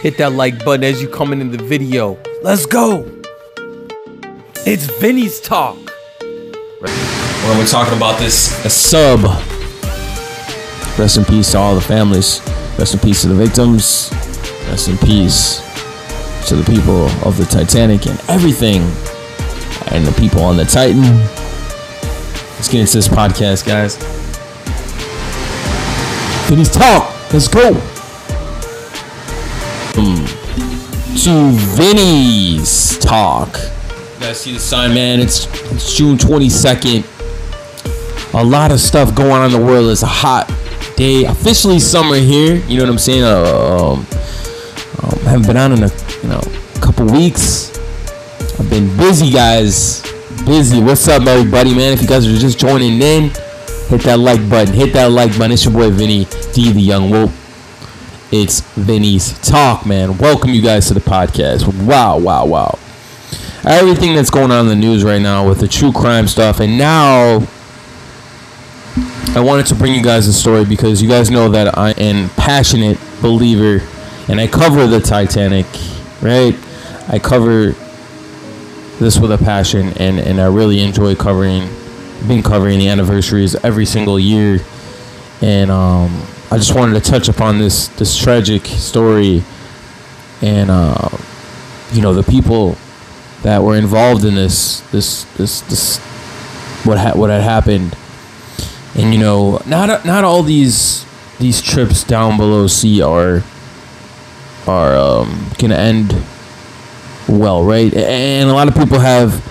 Hit that like button as you coming in the video. Let's go. It's Vinny's Talk. When we're talking about this, a sub. Rest in peace to all the families. Rest in peace to the victims. Rest in peace to the people of the Titanic and everything. And the people on the Titan. Let's get into this podcast, guys. Vinny's Talk. Let's go. To Vinny's Talk. You guys see the sign, man? It's June 22nd. A lot of stuff going on in the world. It's a hot day. Officially summer here. You know what I'm saying? Haven't been on in a couple weeks. I've been busy, guys. Busy. What's up, everybody, man? If you guys are just joining in, hit that like button. Hit that like button. It's your boy Vinny D, the Young Wolf. It's Vinny's Talk, man. Welcome you guys to the podcast. Wow. Everything that's going on in the news right now with the true crime stuff. And now I wanted to bring you guys a story because you guys know that I am a passionate believer and I cover the Titanic, right? I cover this with a passion and I really enjoy covering the anniversaries every single year. And I just wanted to touch upon this tragic story and the people that were involved in this what had happened. And not all these trips down below sea are gonna end well, right? And a lot of people have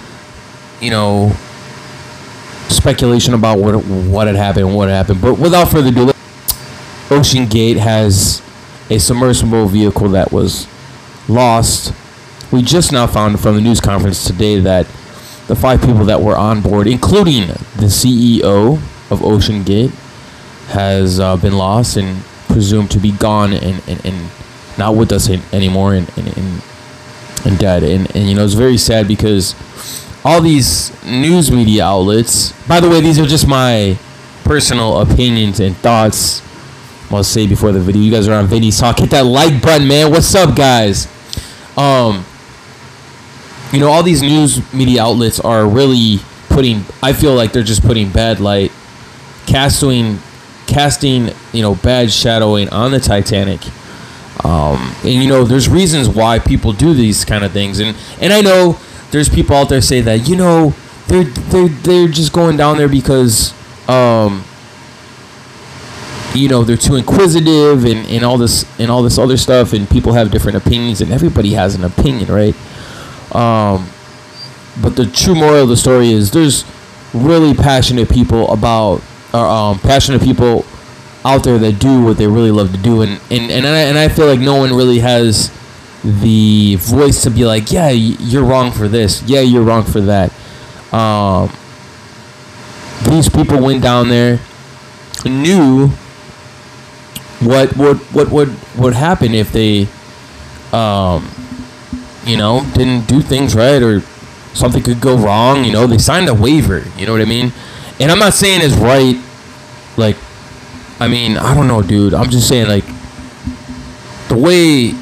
speculation about what had happened, but without further ado, OceanGate has a submersible vehicle that was lost. We just now found from the news conference today that the 5 people that were on board, including the CEO of OceanGate, has been lost and presumed to be gone and not with us anymore and dead. And it's very sad because all these news media outlets, by the way, these are just my personal opinions and thoughts. I'll say before the video, you guys are on Vinny's Talk. Hit that like button, man. What's up, guys? All these news media outlets are really I feel like they're just putting bad light, casting bad shadowing on the Titanic. And there's reasons why people do these kind of things, and I know there's people out there say that they're just going down there because they're too inquisitive and all this other stuff, and people have different opinions, and everybody has an opinion, right? But the true moral of the story is there's really passionate people out there that do what they really love to do, and I feel like no one really has the voice to be like, yeah, you're wrong for this, yeah, you're wrong for that. These people went down there, knew what would happen if they didn't do things right, or something could go wrong. They signed a waiver, you know what I mean? And I'm not saying it's right, I don't know, dude. I'm just saying, the way,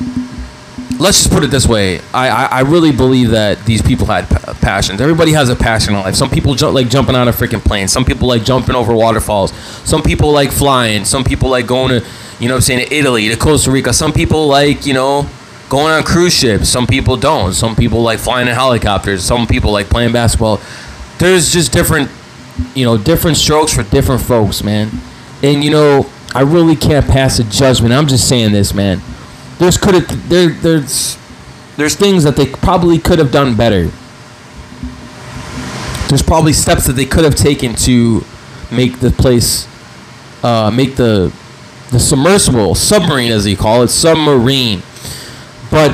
let's just put it this way. I really believe that these people had passions. Everybody has a passion in life. Some people jumping out of freaking planes. Some people like jumping over waterfalls. Some people like flying. Some people like going to, to Italy, to Costa Rica. Some people like, going on cruise ships. Some people don't. Some people like flying in helicopters. Some people like playing basketball. There's just different strokes for different folks, man. And I really can't pass a judgment. I'm just saying this, man. There's things that they probably could have done better. There's probably steps that they could have taken to make the place, make the submarine, as they call it, submarine. But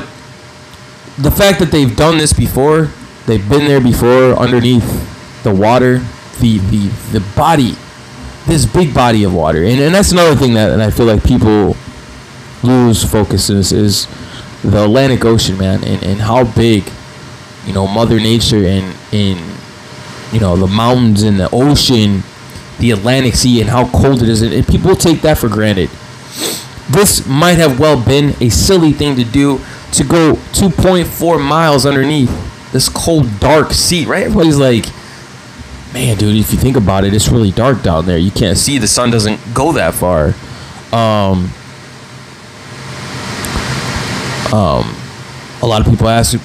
the fact that they've done this before, they've been there before, underneath the water, the body, this big body of water, and that's another thing that I feel like people lose focus is the Atlantic Ocean, man, and how big, Mother Nature and the mountains and the ocean, the Atlantic Sea, and how cold it is, and people take that for granted. this might have well been a silly thing to do, to go 2.4 miles underneath this cold, dark sea, right? Everybody's like, man, dude, if you think about it, it's really dark down there. You can't see. The sun doesn't go that far. A lot of people ask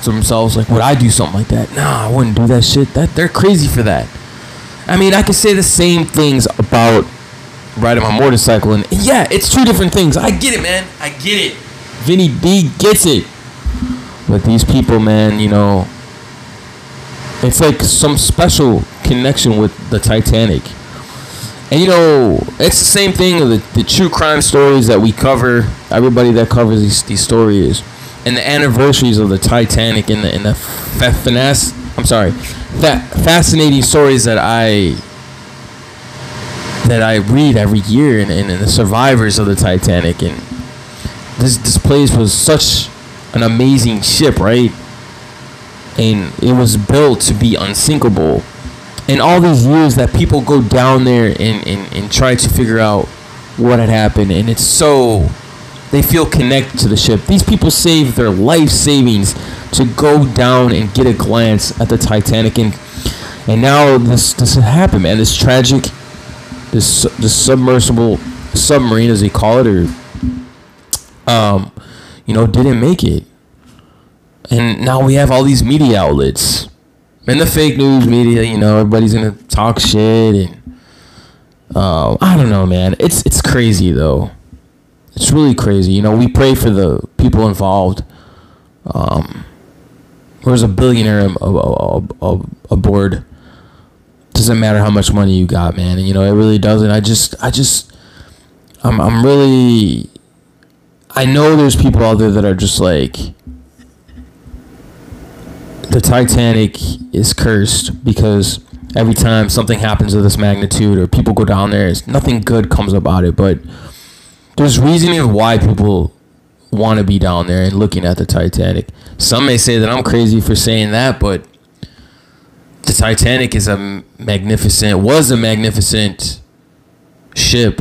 themselves, like, would I do something like that? Nah, I wouldn't do that shit. They're crazy for that. I mean, I could say the same things about riding my motorcycle, and yeah, it's two different things. I get it, man. I get it. Vinny D gets it. But these people, man, you know, it's like some special connection with the Titanic. And, you know, it's the same thing with the true crime stories that we cover. Everybody that covers these stories and the anniversaries of the Titanic and the fascinating stories that I read every year, and the survivors of the Titanic. And this place was such an amazing ship, right? And it was built to be unsinkable. And all these years that people go down there and try to figure out what had happened, and it's so, they feel connected to the ship. These people saved their life savings to go down and get a glance at the Titanic, and now this has happened, man. This tragic, this submersible submarine, as they call it, or you know, didn't make it. And now we have all these media outlets and the fake news media, you know, everybody's gonna talk shit, and I don't know, man. It's crazy though. It's really crazy. You know, we pray for the people involved. There's a billionaire aboard. Doesn't matter how much money you got, man. And, you know, it really doesn't. I'm really, I know there's people out there that are just like, the Titanic is cursed because every time something happens of this magnitude or people go down there, nothing good comes about it. But there's reasoning of why people want to be down there and looking at the Titanic. Some may say that I'm crazy for saying that, but the Titanic was a magnificent ship.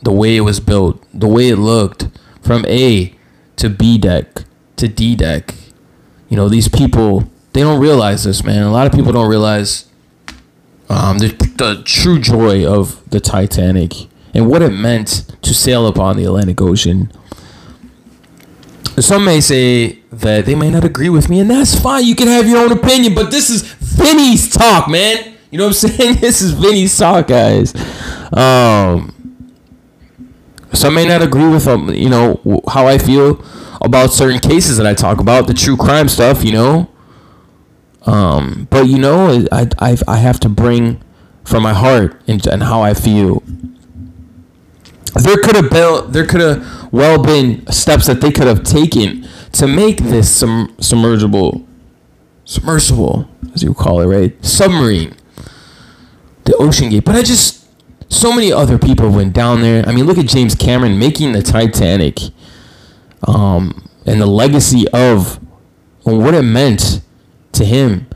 The way it was built, the way it looked, from A to B deck to D deck. You know, these people, they don't realize this, man. A lot of people don't realize the true joy of the Titanic and what it meant to sail upon the Atlantic Ocean. Some may say that they may not agree with me, and that's fine. You can have your own opinion, but this is Vinny's talk, man. You know what I'm saying? This is Vinny's talk, guys. Some may not agree with you know, how I feel about certain cases that I talk about, the true crime stuff, you know. But you know, I have to bring from my heart and how I feel. There could have well been steps that they could have taken to make this submersible, as you call it, right? Submarine, the OceanGate. But so many other people went down there. I mean, look at James Cameron making the Titanic, and the legacy of what it meant to him.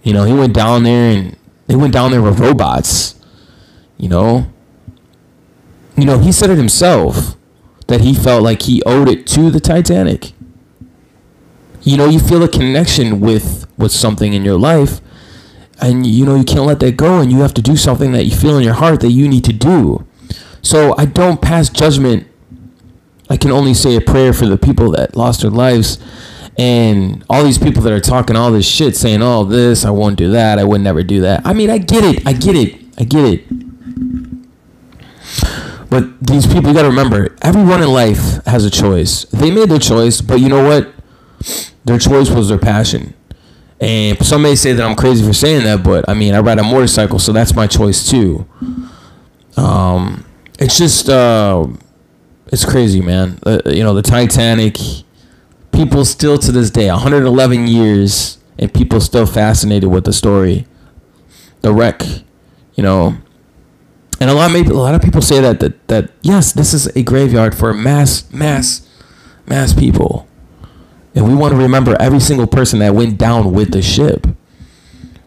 You know, he went down there, and they went down there with robots. You know, he said it himself that he felt like he owed it to the Titanic. You know, you feel a connection with something in your life, and you know you can't let that go, and you have to do something that you feel in your heart that you need to do. So I don't pass judgment. I can only say a prayer for the people that lost their lives, and all these people that are talking all this shit, saying, "Oh, this, I won't do that, I would never do that." I mean, I get it. But these people, you got to remember, everyone in life has a choice. They made their choice, but you know what? Their choice was their passion. And some may say that I'm crazy for saying that, but I mean, I ride a motorcycle, so that's my choice too. It's just, it's crazy, man. You know, the Titanic, people still to this day, 111 years, and people still fascinated with the story. The wreck, you know. And a lot of people say that yes, this is a graveyard for mass people. And we want to remember every single person that went down with the ship.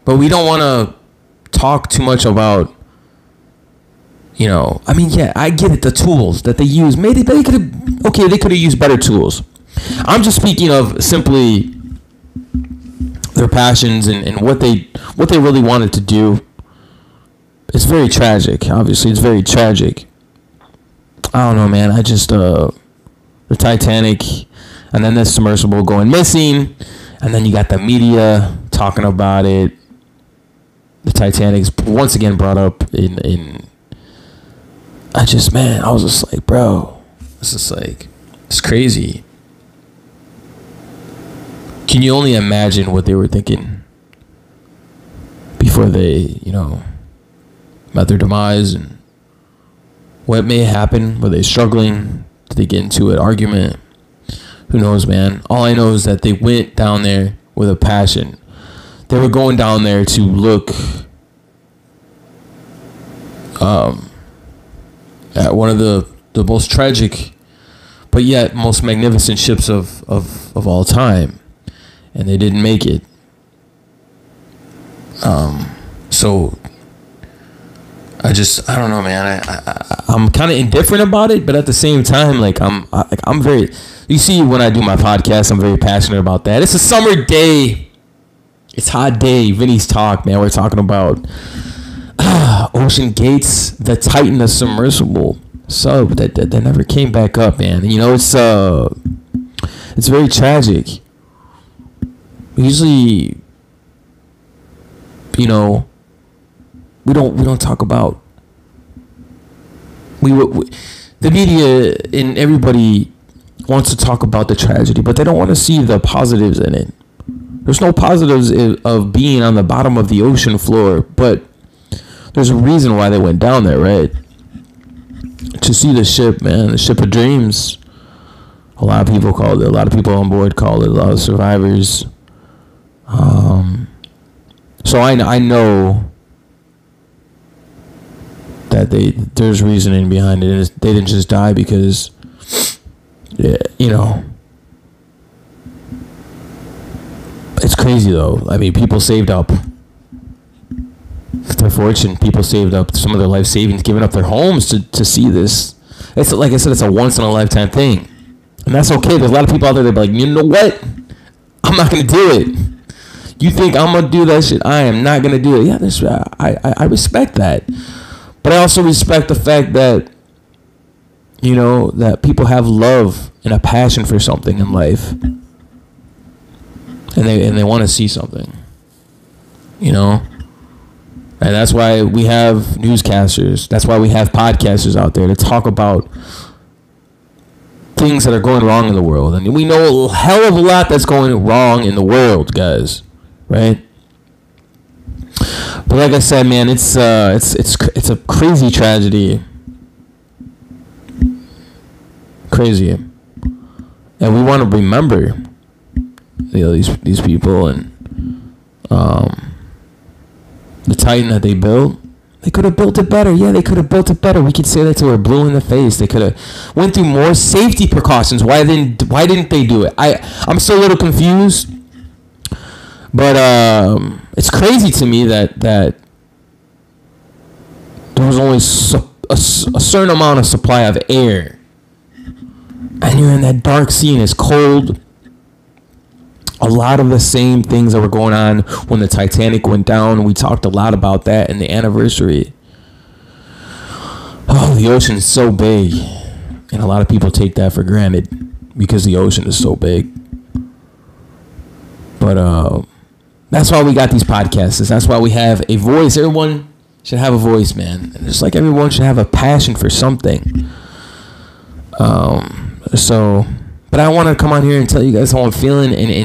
But we don't want to talk too much about, You know, I mean, yeah, I get it. The tools that they use, maybe they could have. Okay, they could have used better tools. I'm just speaking of simply their passions and what they really wanted to do. It's very tragic. Obviously, it's very tragic. I don't know, man. I just the Titanic, and then the submersible going missing, and then you got the media talking about it. The Titanic's once again brought up in. I was just like, bro, it's crazy. Can you only imagine what they were thinking before they, met their demise, and what may happen? Were they struggling? Did they get into an argument? Who knows, man? All I know is that they went down there with a passion. They were going down there to look at one of the most tragic but yet most magnificent ships of all time, and they didn't make it. So I don't know, man. I'm kind of indifferent about it, but at the same time, I'm very. You see, when I do my podcast, I'm very passionate about that. It's a summer day. It's hot day. Vinny's talk, man. We're talking about OceanGate's the Titan, the submersible sub that never came back up, man. It's very tragic. Usually, we don't talk about the media, and everybody wants to talk about the tragedy, but they don't want to see the positives in it. There's no positives of being on the bottom of the ocean floor, but there's a reason why they went down there, right? To see the ship, man, the ship of dreams. A lot of people called it. A lot of people on board called it. A lot of survivors. So I know that there's reasoning behind it. They didn't just die because, It's crazy though. I mean, people saved up their fortune. People saved up some of their life savings, giving up their homes to see this. It's like I said, it's a once in a lifetime thing, and that's okay. There's a lot of people out there that are like, you know what? I'm not gonna do it. You think I'm gonna do that shit? I am not gonna do it. Yeah, I respect that, but I also respect the fact that that people have love and a passion for something in life, and they want to see something, and that's why we have newscasters. That's why we have podcasters out there to talk about things that are going wrong in the world, and we know a hell of a lot that's going wrong in the world, guys. Right? But like I said, man, it's a crazy tragedy. Crazy. And we want to remember these people, and the Titan that they built. They could have built it better. Yeah, they could have built it better. We could say that to her blue in the face. They could have went through more safety precautions. Why didn't they do it? I'm still a little confused. But it's crazy to me that there was only a certain amount of supply of air, and you're in that dark sea and it's cold. A lot of the same things that were going on when the Titanic went down. We talked a lot about that in the anniversary. Oh, the ocean's so big, and a lot of people take that for granted because the ocean is so big. But that's why we got these podcasts. That's why we have a voice. Everyone should have a voice, man. And just like everyone should have a passion for something. But I want to come on here and tell you guys how I'm feeling, and I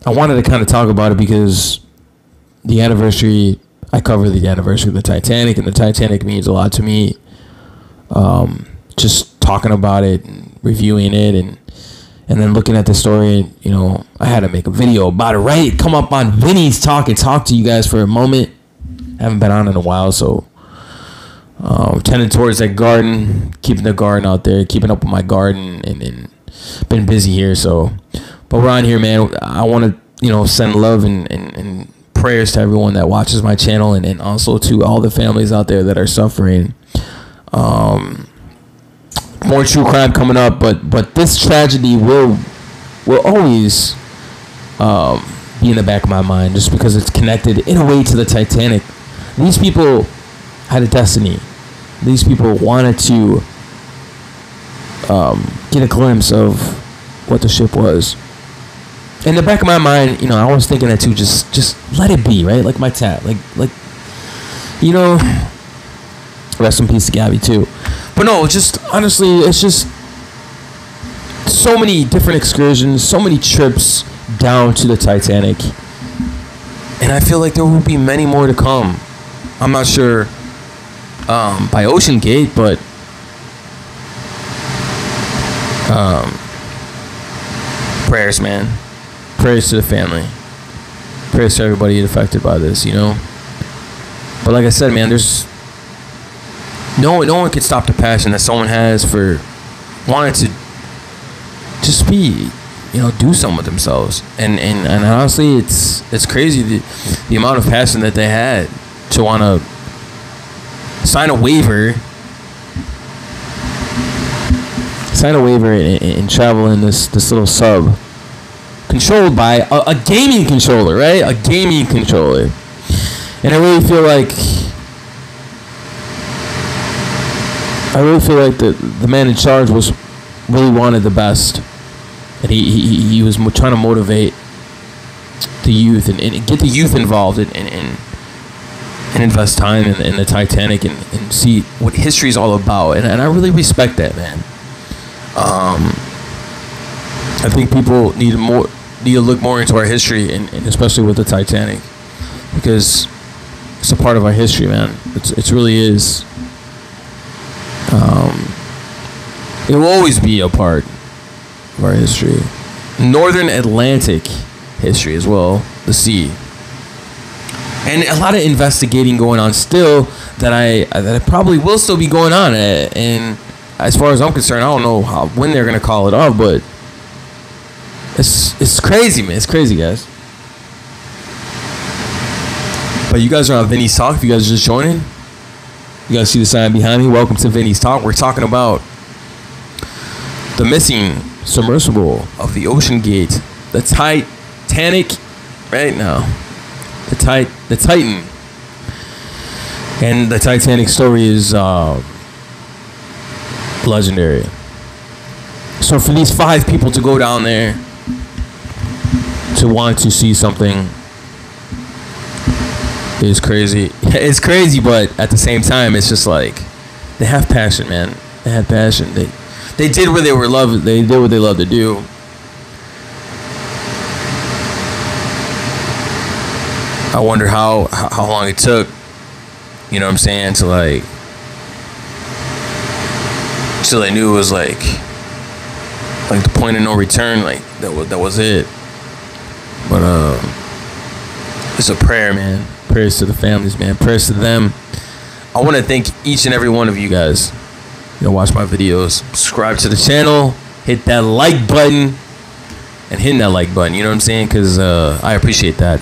wanted to kind of talk about it because the anniversary, I covered the anniversary of the Titanic, and the Titanic means a lot to me. Just talking about it, and reviewing it, and then looking at the story, and, I had to make a video about it, right? Come up on Vinny's talk and talk to you guys for a moment. I haven't been on in a while, so tending towards that garden, keeping the garden out there, keeping up with my garden, and been busy here. So, but we're on here, man. I want to, send love and prayers to everyone that watches my channel, and also to all the families out there that are suffering. More true crime coming up, but this tragedy will always be in the back of my mind, just because it's connected in a way to the Titanic. These people had a destiny. These people wanted to get a glimpse of what the ship was. In the back of my mind, you know, I was thinking that too. Just let it be, right? Like my tat, like you know. Rest in peace to Gabby too. But no, just honestly, it's just so many different excursions, so many trips down to the Titanic, and I feel like there will be many more to come. I'm not sure by OceanGate, but prayers, man. Prayers to the family. Prayers to everybody affected by this, you know. But like I said, man, there's no one can stop the passion that someone has for wanting to just be, you know, do something with themselves. And honestly, it's crazy the amount of passion that they had to want to sign a waiver and travel in this little sub controlled by a gaming controller, right? A gaming controller. And I really feel like the man in charge really wanted the best, and he was trying to motivate the youth and get the youth involved and invest time in the Titanic and see what history is all about, and I really respect that, man. I think people need to look more into our history, and especially with the Titanic, because it's a part of our history, man. It really is. It will always be a part of our history. Northern Atlantic history as well, the sea. And a lot of investigating going on still that probably will still be going on. And as far as I'm concerned, I don't know when they're going to call it off, but it's crazy, man. It's crazy, guys. But you guys are on Vinny's Talk. If you guys are just joining, you guys see the sign behind me. Welcome to Vinny's Talk. We're talking about the missing submersible of the OceanGate, the Titanic, right now. The Titan. And the Titanic story is legendary. So for these 5 people to go down there to want to see something is crazy. It's crazy, but at the same time, it's just like they have passion, man. They had passion. They did what they were loved. They did what they loved to do. I wonder how long it took, you know what I'm saying, to like, till they knew it was like the point of no return, like that was it. But it's a prayer, man. Prayers to the families, man. Prayers to them. I want to thank each and every one of you guys. You know, watch my videos, subscribe to the channel, hit that like button, and hitting that like button. You know what I'm saying? Because I appreciate that.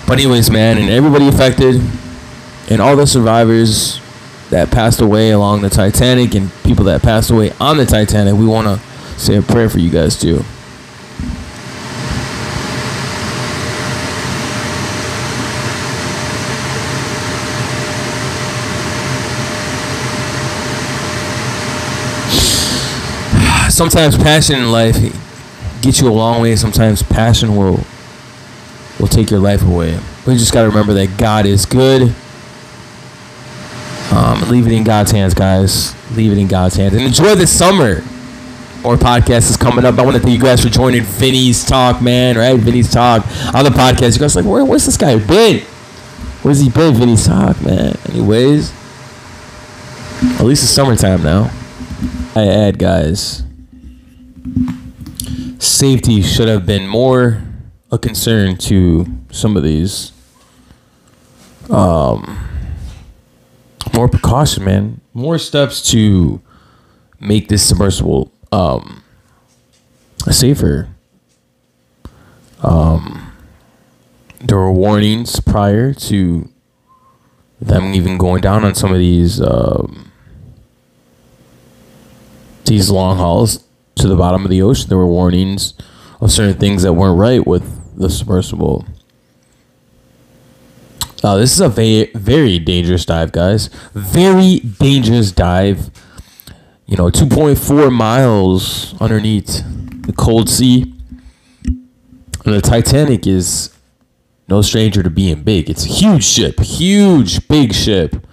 But anyways, man, and everybody affected, and all the survivors that passed away along the Titanic, and people that passed away on the Titanic, we want to say a prayer for you guys too. Sometimes passion in life gets you a long way. Sometimes passion will take your life away. But you just got to remember that God is good. Leave it in God's hands, guys. Leave it in God's hands. And enjoy the summer. More podcast is coming up. I want to thank you guys for joining Vinny's Talk, man. Right? Vinny's Talk on the podcast. You guys are like, where's this guy been? Where's he been? Vinny's Talk, man. Anyways, at least it's summertime now. I add, guys, safety should have been more a concern to some of these. More precaution, man. More steps to make this submersible safer. there were warnings prior to them even going down on some of these long hauls to the bottom of the ocean. There were warnings of certain things that weren't right with the submersible. This is a very dangerous dive, guys. Very dangerous dive. 2.4 miles underneath the cold sea. And the Titanic is no stranger to being big. It's a huge ship. Huge, big ship.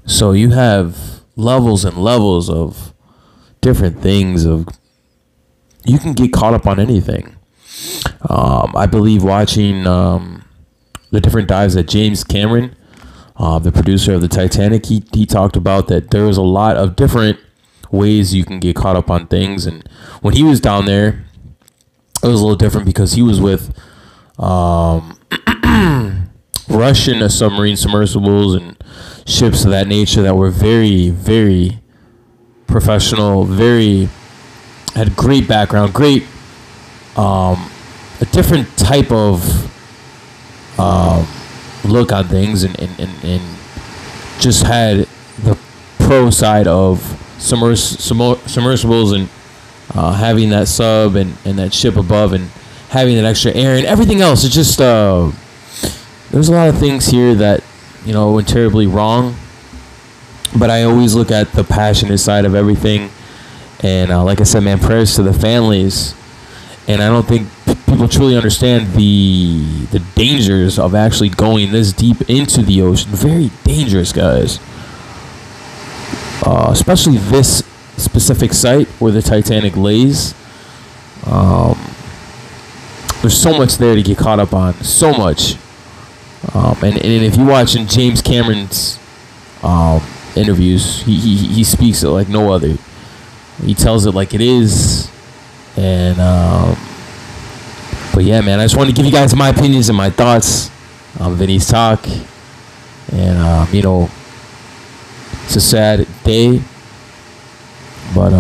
So you have levels and levels of different things. You can get caught up on anything. I believe watching the different dives that James Cameron, the producer of the Titanic, he talked about that there was a lot of different ways you can get caught up on things. And when he was down there, it was a little different because he was with Russian submarine submersibles and ships of that nature that were very, very professional, had great background, great, a different type of look on things, and just had the pro side of submersibles and having that sub and that ship above and having that extra air and everything else. It's just there's a lot of things here that went terribly wrong, but I always look at the passionate side of everything. And like I said, man, prayers to the families. And I don't think people truly understand the dangers of actually going this deep into the ocean. Very dangerous, guys. Especially this specific site where the Titanic lays. There's so much there to get caught up on. So much. And if you watch in James Cameron's interviews, he speaks it like no other. He tells it like it is. And but yeah, man, I just wanted to give you guys my opinions and my thoughts on Vinny's talk. And it's a sad day, but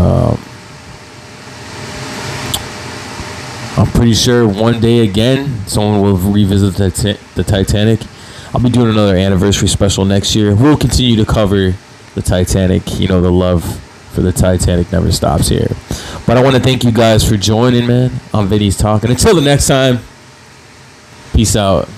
I'm pretty sure one day again someone will revisit the Titanic. I'll be doing another anniversary special next year. We'll continue to cover the Titanic. The love for the Titanic never stops here. But I want to thank you guys for joining, man, on Vinny's Talk. And until the next time, peace out.